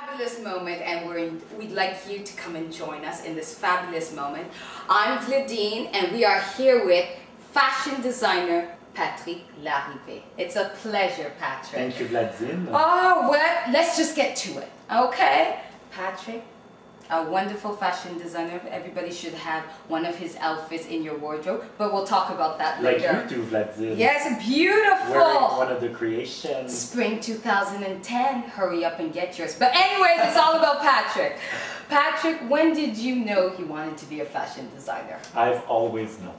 fabulous moment, and we'd like you to come and join us in this fabulous moment. I'm Vladine, and we are here with fashion designer Patrick Larrivée. It's a pleasure, Patrick. Thank you, Vladine. Oh, well, let's just get to it, okay? Patrick, a wonderful fashion designer. Everybody should have one of his outfits in your wardrobe, but we'll talk about that later. Like you do, Vladine. Yes, beautiful. Wearing one of the creations. Spring 2010. Hurry up and get yours. But anyways, it's all about Patrick. Patrick, when did you know you wanted to be a fashion designer? I've always known.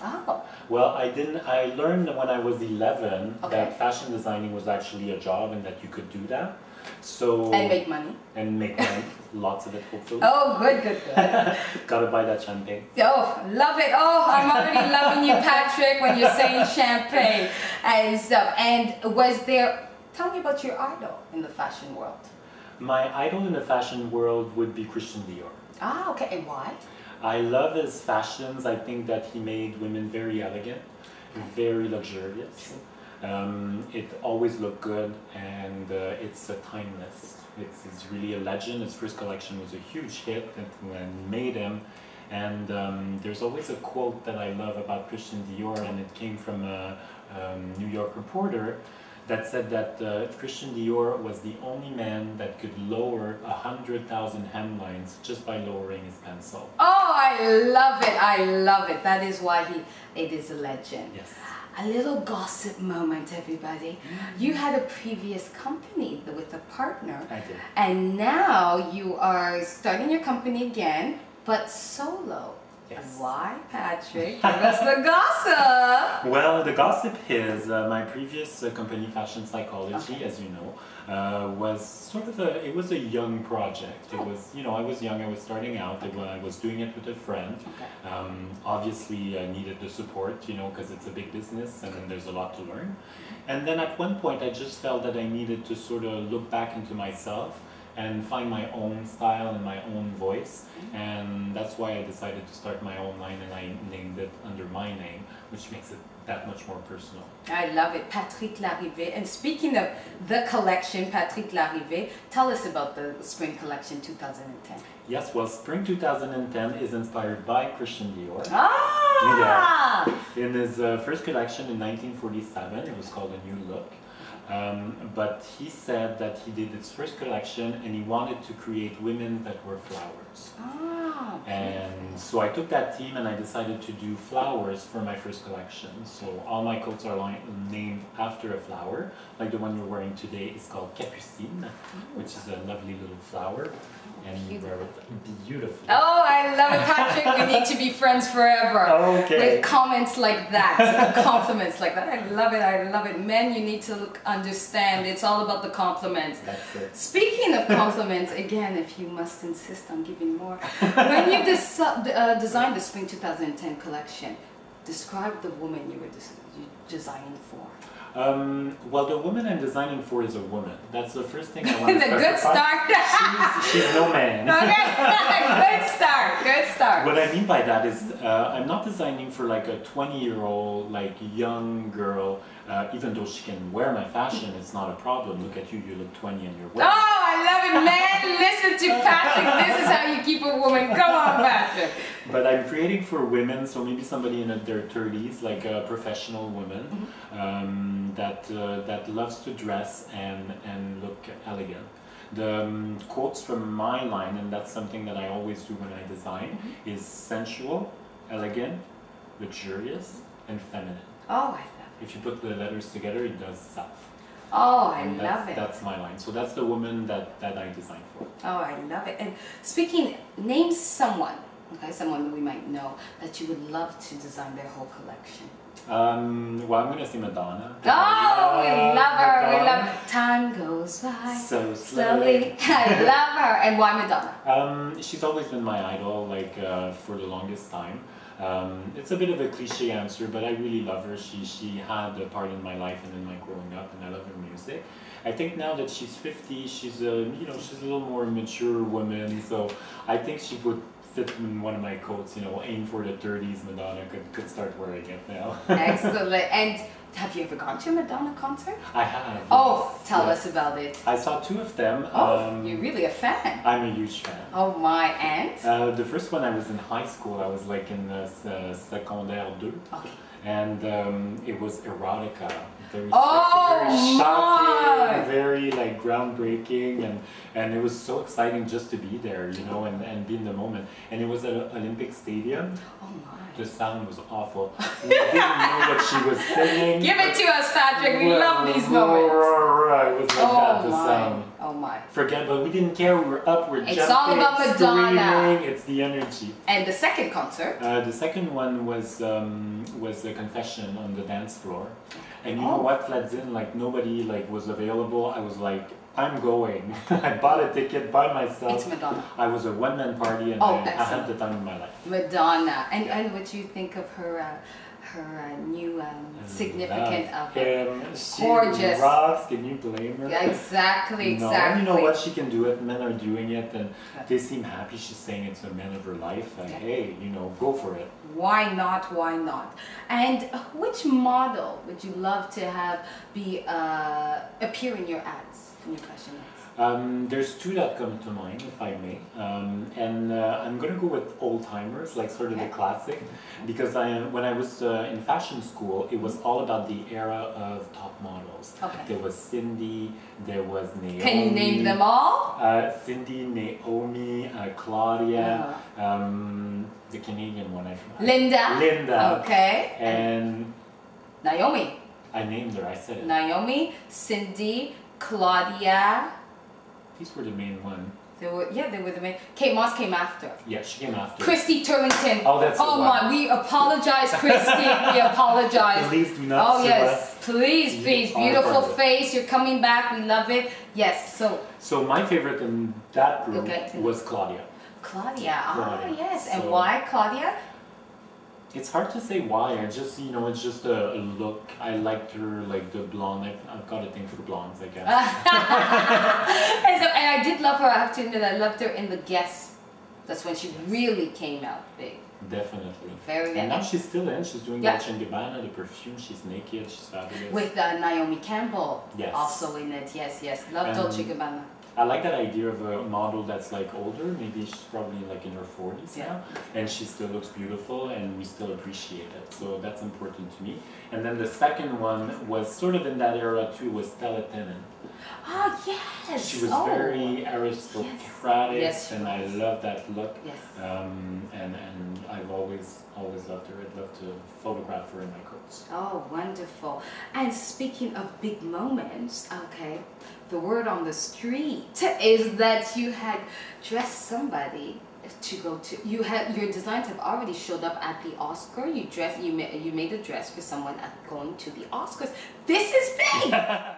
Oh. Well, I learned when I was 11 that fashion designing was actually a job and that you could do that. So and make money. And make money. Lots of it, hopefully. Oh, good, good, good. Gotta buy that champagne. Oh, love it. Oh, I'm already loving you, Patrick, when you're saying champagne and stuff. And was there, tell me about your idol in the fashion world. My idol in the fashion world would be Christian Dior. Ah, okay. And why? I love his fashions. I think that he made women very elegant, very luxurious. It always looked good, and it's timeless. It's really a legend. His first collection was a huge hit when he made him. And there's always a quote that I love about Christian Dior, and it came from a New York reporter that said that Christian Dior was the only man that could lower 100,000 hemlines just by lowering his pencil. Oh, I love it. I love it. That is why it is a legend. Yes. A little gossip moment, everybody. You had a previous company with a partner. I did. And now you are starting your company again, but solo. Yes. Why, Patrick? Give us the gossip. Well, the gossip is my previous company, Fashion Psychology, as you know, was sort of it was a young project. It was, you know, I was young, I was starting out, I was doing it with a friend. Obviously, I needed the support, you know, because it's a big business and there's a lot to learn. And then at one point, I just felt that I needed to sort of look back into myself and find my own style and my own voice, and that's why I decided to start my own line, and I named it under my name, which makes it that much more personal. I love it, Patrick Larrivée. And speaking of the collection, Patrick Larrivée, tell us about the Spring Collection 2010. Yes, well, Spring 2010 is inspired by Christian Dior. Ah! Yeah. In his first collection in 1947, it was called A New Look. But he said that he did his first collection and he wanted to create women that were flowers. Ah, okay. And so I took that theme and I decided to do flowers for my first collection. So all my coats are named after a flower. Like the one you're wearing today is called Capucine, which is a lovely little flower. And you wear it beautifully. Oh, I love it, Patrick. We need to be friends forever. Okay. With comments like that, compliments like that. I love it, I love it. Men, you need to understand, it's all about the compliments. That's it. Speaking of compliments, again, if you must insist on giving more. When you designed the Spring 2010 collection, describe the woman you were designing for. Well, the woman I'm designing for is a woman. That's the first thing I want to specify. Good start. She's no man. Okay, good start, good start. What I mean by that is I'm not designing for like a 20-year-old, like young girl. Even though she can wear my fashion, it's not a problem. Look at you, you look 20 and you're wearing. Oh, I love it, man. Listen to Patrick. This is how you keep a woman. Come on, Patrick. But I'm creating for women, so maybe somebody in their 30s, like a professional woman, that loves to dress and look elegant. The quotes from my line, and that's something that I always do when I design, is sensual, elegant, luxurious, and feminine. Oh, I love it. If you put the letters together, it does self. Oh, I love it. That's my line. So that's the woman that I designed for. Oh, I love it. And speaking, name someone, okay, someone that we might know that you would love to design their whole collection. Well, I'm going to say Madonna. Oh, we love her. We love her. Time goes by so slowly. I love her. And why Madonna? She's always been my idol, like for the longest time. It's a bit of a cliche answer, but I really love her. She had a part in my life and in my growing up, and I love her music. I think now that she's 50, she's a she's a little more mature woman, so I think she would fit in one of my quotes, you know, aim for the 30s. Madonna could start wearing it now. Excellent. And Have you ever gone to a Madonna concert? I have. Oh, yes, tell yes. us about it. I saw 2 of them. Oh, you're really a fan. I'm a huge fan. Oh my, and? The first one I was in high school. I was like in secondaire 2. Okay. And it was erotica. Very Oh, sexy, very shocking, my. very like groundbreaking, and it was so exciting just to be there, you know, and be in the moment. And it was at an Olympic Stadium. Oh my. The sound was awful. We didn't know what she was singing. Give it to us, Patrick. We love these moments. It was like that, the sound. Oh my. Forget, but we didn't care. We were up, we're jumping, all about Madonna. screaming. It's the energy. And the second concert? The second one was a confession on the dance floor. And you know what, Vladine, like nobody like was available. I was like, I'm going. I bought a ticket by myself. It's Madonna. I was a one-man party and I had the time of my life. Madonna. And what do you think of her new significant outfit? Gorgeous. Rocks. Can you blame her? Yeah, exactly, No, exactly. you know what, she can do it. Men are doing it and they seem happy. She's saying it's the men of her life. And hey, you know, go for it. Why not? Why not? And which model would you love to have be appear in your ads, in your fashion ads? There's 2 that come to mind, if I may, and I'm gonna go with old timers, like sort of the classic, because when I was in fashion school, it was all about the era of top models. Okay. There was Cindy, there was Naomi. Can you name them all? Cindy, Naomi, Claudia, the Canadian one, I forgot. Linda. Linda. Okay. And Naomi. I named her. I said it. Naomi, Cindy, Claudia. These were the main one. They were the main. Kate Moss came after. Yeah, she came after. Christy Turlington. Oh, that's the one. My, we apologize, Christy. We apologize. Please do not sue us. Please, please. Beautiful face. You're coming back. We love it. Yes. So my favorite in that group was Claudia. Claudia. Ah, yes. So and why Claudia? It's hard to say why. I just, you know, it's just a look. I liked her, like the blonde. I've got a thing for blondes, I guess. And I did love her. I have to admit, I loved her in The Guest. That's when she really came out big. Definitely. Very good. And now she's still in. She's doing Dolce & Gabbana, the perfume. She's naked. She's fabulous. With Naomi Campbell. Yes. Also in it. Yes, yes. Love Dolce & Gabbana. I like that idea of a model that's like older. Maybe she's probably like in her 40s now, and she still looks beautiful, and we still appreciate it. So that's important to me. And then the second one was sort of in that era too. Was Stella Tenen. Ah, yes. She was very aristocratic, and I love that look. Yes. And I've always loved her. I'd love to photograph her in my coats. Oh, wonderful. And speaking of big moments, okay, the word on the street is that you had dressed somebody to go to. Your designs have already showed up at the Oscar. You made a dress for someone going to the Oscars. This is big.